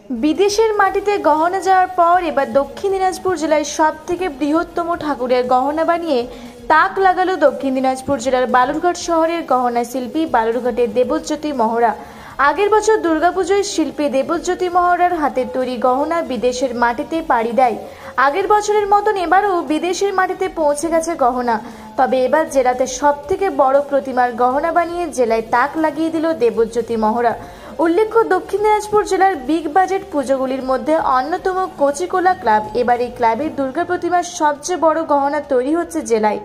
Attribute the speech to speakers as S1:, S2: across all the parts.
S1: বিদেশের মাটিতে গহনা যাওয়ার পর এবার দক্ষিণ দিনাজপুর জেলায় সবথেকে বৃহত্তম ঠাকুরের গহনা বানিয়ে তাক লাগালো দক্ষিণ দিনাজপুর জেলার বালুরঘাট শহরের গহনা শিল্পী বালুরঘাটের দেবজ্যোতি মহড়া। আগের বছর দুর্গাপুজোয় শিল্পী দেবজ্যোতি মহড়ার হাতের তৈরি গহনা বিদেশের মাটিতে পাড়ি দেয়। আগের বছরের মতন এবারও বিদেশের মাটিতে পৌঁছে গেছে গহনা। তবে এবার জেলাতে সবথেকে বড় প্রতিমার গহনা বানিয়ে জেলায় তাক লাগিয়ে দিল দেবজ্যোতি মহড়া। উল্লেখ্য, দক্ষিণ দিনাজপুর জেলার বিগ বাজেট পুজোগুলির মধ্যে অন্যতম কচিকোলা ক্লাব। এবার এই ক্লাবের দুর্গা প্রতিমার সবচেয়ে বড় গহনা তৈরি হচ্ছে জেলায়।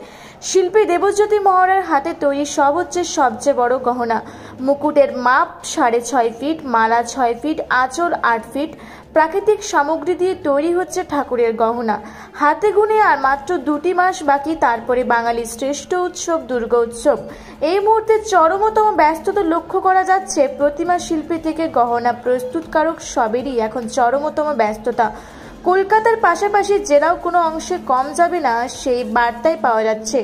S1: শিল্পী দেবজ্যোতি মহড়ার হাতে তৈরি সব হচ্ছে সবচেয়ে বড় গহনা। মুকুটের মাপ 6.5 ফিট, মালা 6 ফিট, আঁচল 8 ফিট। প্রাকৃতিক সামগ্রী দিয়ে তৈরি হচ্ছে ঠাকুরের গহনা। হাতে গুনে আর মাত্র 2টি মাস বাকি, তারপরে বাঙালির শ্রেষ্ঠ উৎসব দুর্গা উৎসব। এই মুহূর্তে চরমতম ব্যস্ততা লক্ষ্য করা যাচ্ছে। প্রতিমা শিল্পী থেকে গহনা প্রস্তুতকারক সবেরই এখন চরমতম ব্যস্ততা। কলকাতার পাশাপাশি জেলাও কোনো অংশে কম যাবে না, সেই বার্তাই পাওয়া যাচ্ছে।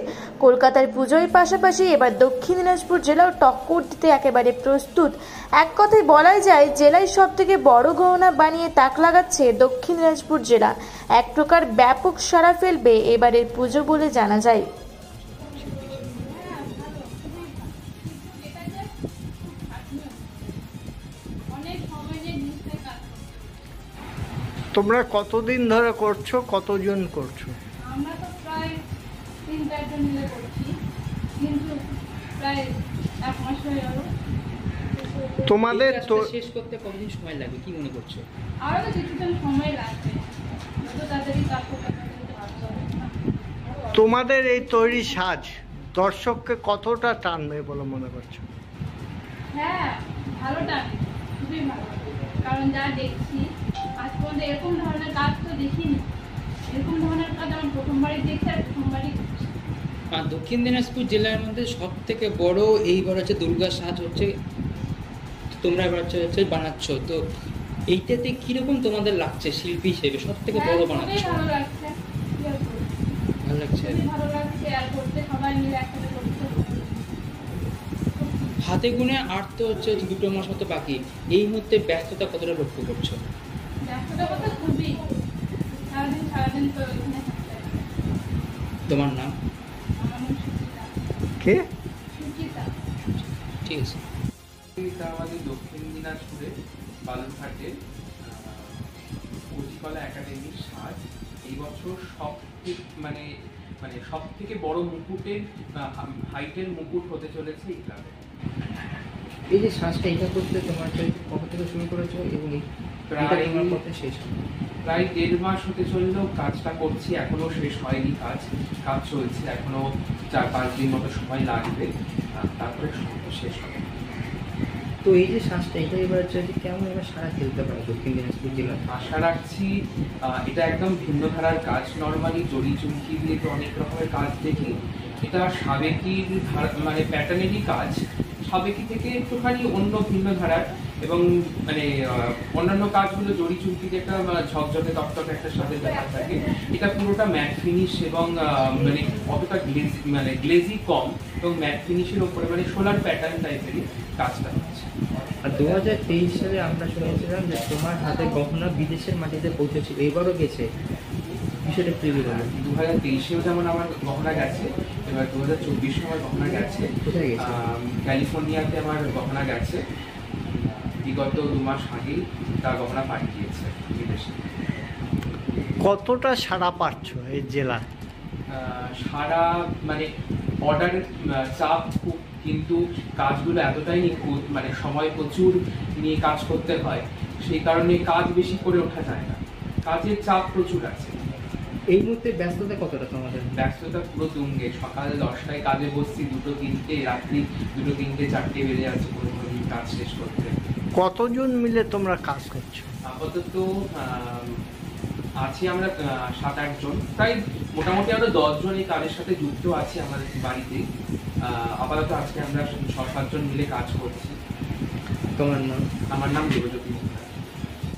S1: কলকাতার পুজোর পাশাপাশি এবার দক্ষিণ দিনাজপুর জেলাও টক্কর দিতে একেবারে প্রস্তুত। এক কথায় বলাই যায়, জেলায় সবথেকে বড় গহনা বানিয়ে তাক লাগাচ্ছে দক্ষিণ দিনাজপুর জেলা। এক প্রকার ব্যাপক সাড়া ফেলবে এবারের পুজো বলে জানা যায়।
S2: তোমরা কতদিন ধরে করছো, কতজন করছো?
S3: আমরা তো প্রায় 3-4 জন মিলে করছি, কিন্তু প্রায় 1 মাস হয়ে গেল।
S2: তোমাদের তো
S4: শেষ করতে কতদিন সময় লাগবে কি মনে করছো?
S3: আরো তো কিছুদিন সময় লাগবে, যত তাড়াতাড়ি কাজ করতে পারবে।
S2: তোমাদের এই তৈরি সাজ দর্শককে কতটা টানবে বলে মনে করছো?
S3: হ্যাঁ, ভালো টানে, খুবই ভালো। কারণ যা দেখছি আজ পর্যন্ত এরকম ধরনের কাজ তো দেখিনি। এরকম ধরনের কাজ আমি প্রথমবারই দেখছি আর প্রথমবারই করছি।
S4: দক্ষিণ দিনাজপুর জেলার মধ্যে সব থেকে বড় এইবার হচ্ছে দুর্গা সাজ হচ্ছে, তোমরা এবার হচ্ছে বানাচ্ছ, তো এইটাতে কিরকম তোমাদের লাগছে শিল্পী হিসেবে? সব থেকে বড় বানাচ্ছ,
S3: ভালো লাগছে।
S4: ভালো লাগছে,
S3: ভালো লাগছে আর করতে সবাই মিলে একসাথে করতে।
S4: হাতে গুনে আর তো হচ্ছে 2 মাস মতো বাকি। এই মুহূর্তে ব্যস্ততা কতটা লক্ষ্য করছো?
S3: ব্যস্ততা কথা খুবই, সারাদিন তো এখানে থাকতে।
S4: তোমার নাম?
S3: আমার নাম সুচিতা।
S2: কে?
S3: সুচিতা।
S4: ঠিক আছে।
S5: এটা আমাদের দক্ষিণ দিনাজপুরে বালুরঘাটে কচিকলা একাডেমির সাজ। এই বছর সব থেকে বড় মুকুটের হাইটের মুকুট হতে চলেছে এই ক্লাবে।
S4: এই যে সাজটা এটা করতে তোমার কবে থেকে শুরু করেছো এবং
S5: প্রায়
S4: শেষ?
S5: প্রায় 1.5 মাস হতে চললেও কাজটা করছি, এখনো শেষ হয়নি। কাজ চলছে, এখনো 4-5 দিন মতো সময় লাগবে, তারপরে শেষ হবে।
S4: তো এই যে সাজটা এটা এবার যদি কেমন এবার সারা খেলতে পারে দক্ষিণ দিনাজপুর জেলা?
S5: আশা রাখছি এটা একদম ভিন্ন ধারার কাজ। নর্মালি জড়ি চুমকি দিয়ে তো অনেক রকমের কাজ দেখি, এটা সাবেকির প্যাটার্নেরই কাজ। সাবেকি থেকে একটুখানি অন্য ভিন্ন ধারার, এবং অন্যান্য কাজগুলো জড়ি চুমকিতে একটা ঝকঝকে তকতকে একটা স্বাদের ব্যাপার থাকে। এটা পুরোটা ম্যাট ফিনিশ এবং অতটা গ্লেজি কম, এবং ম্যাট ফিনিশের ওপরে সোলার প্যাটার্ন টাইপেরই কাজটা হচ্ছে।
S4: আর 2023 সালে আমরা শুনেছিলাম যে তোমার হাতে গহনা বিদেশের মাটিতে পৌঁছেছিল, এবারও গেছে, বিষয়টা কি বলবো?
S5: 2023-এও যেমন আমার গহনা গেছে, এবার 2024-এও আমার গহনা গেছে।
S4: কোথায় গেছে?
S5: ক্যালিফোর্নিয়াতে আমার গহনা গেছে। বিগত 2 মাস আগেই তার গহনা পাঠিয়েছে বিদেশে।
S2: কতটা সাড়া পাচ্ছ এই জেলা?
S5: সারা অর্ডারের চাপ খুব, কিন্তু কাজগুলো এতটাই নিখুঁত, সময় প্রচুর নিয়ে কাজ করতে হয়, সেই কারণে কাজ বেশি করে ওঠা যায় না। কাজের চাপ প্রচুর আছে।
S4: এই মুহূর্তে ব্যস্ততা কতটা তোমাদের?
S5: ব্যস্ততা পুরো তুঙ্গে। সকাল 10টায় কাজে বসছি, 2-3টে, রাত্রি 2-3টে 4টে বেজে যাচ্ছে কোনো কাজ শেষ করতে।
S2: কতজন মিলে তোমরা কাজ করছো?
S5: আপাতত আছি আমরা 7-8 জন, প্রায় মোটামুটি আমরা 10 জন এই কাজের সাথে যুক্ত আছি আমাদের বাড়িতে। আপাতত আজকে আমরা 6-7 জন মিলে কাজ করছি।
S4: তোমার নাম?
S5: আমার নাম দেবজ্যোতি।